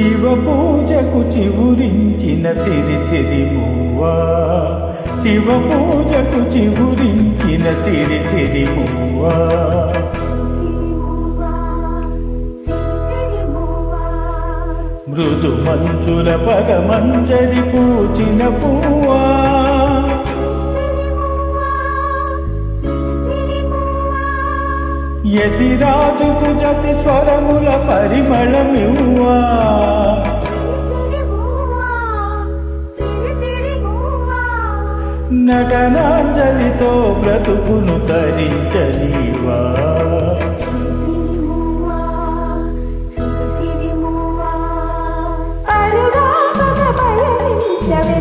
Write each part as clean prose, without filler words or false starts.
శివ పూజకు చివురించిన సిరి సిరి మువ్వా, శివ పూజకు చివురించిన సిరి సిరి మువ్వా. మృదు మంచుల పగమంజరి పూచిన పువ్వా, యతిరాజుకు జతి స్వరముల పరిమళమివ్వా. నటనాంజలితో బ్రతుకును తరించనీవా.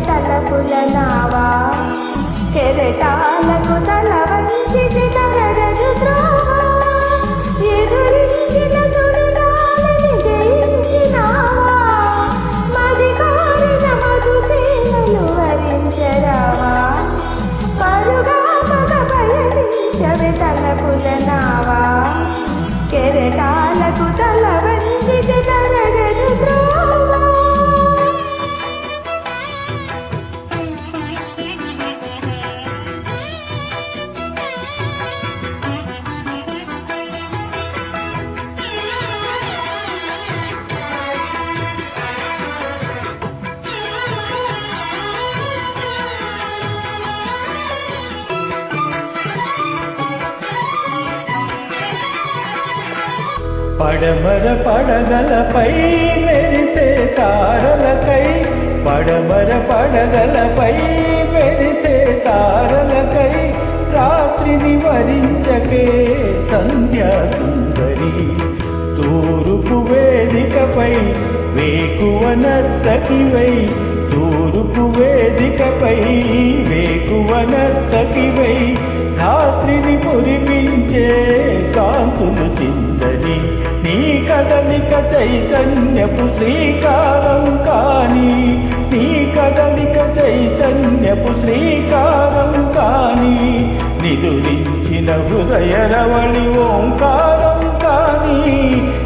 తలపుల నావా కెరటాలకు తల వంచితి తరగదు త్రోవా. ఎదురించిన సుడిగాలిని జయించినావా, మది కారిన మధుసేనలు వరించరావా. పరుగా పగ పయనించవే తలపుల నావా కెరటాలకు తల వంచితి తరగదు త్రోవా. పడమర పడగలపై మెరిసే తారలకై, పడమర పడగలపై మెరిసే తారలకై రాత్రిని వరించకే సంధ్యా సుందరి. తూర్పు వేదికపై వేకువ నర్తకివై, తూర్పు వేదికపై వేకువ నర్తకివై రాత్రిని మురిపించే కాంతులు చిందని. నీ కదలిక చైతన్యపు శ్రీకారం కాని, నీ కదలిక చైతన్యపు శ్రీకారం కాని, నిదురించిన హృదయ రవళి ఓంకారం కాని.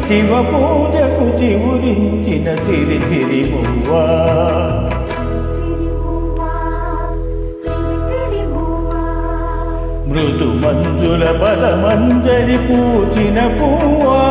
శివ పూజకు చివురించిన సిరి సిరి మువ్వా, మృదు మంజుల బలమంజరి పూచిన పువ్వా.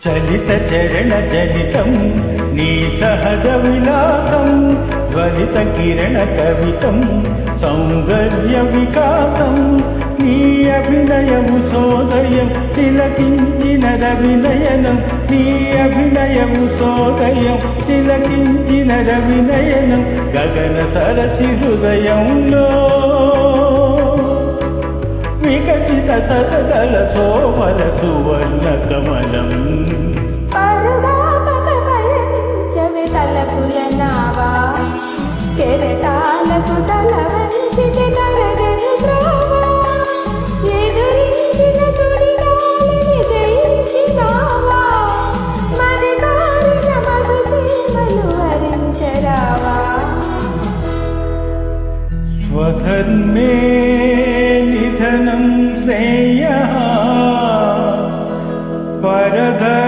చలిత చరణ జనితం నీ సహజ విలాసం, జ్వలిత కిరణ కవితం సౌందర్య వికాసం. నీ అభినయము సోదయం తిలకించిన రవినయనం, నీ అభినయము సోదయం తిలకించిన రవినయనం. గగన సరసి హృదయంలో వికసిత సతదల సోమల సువర్ణ కమలం. ధర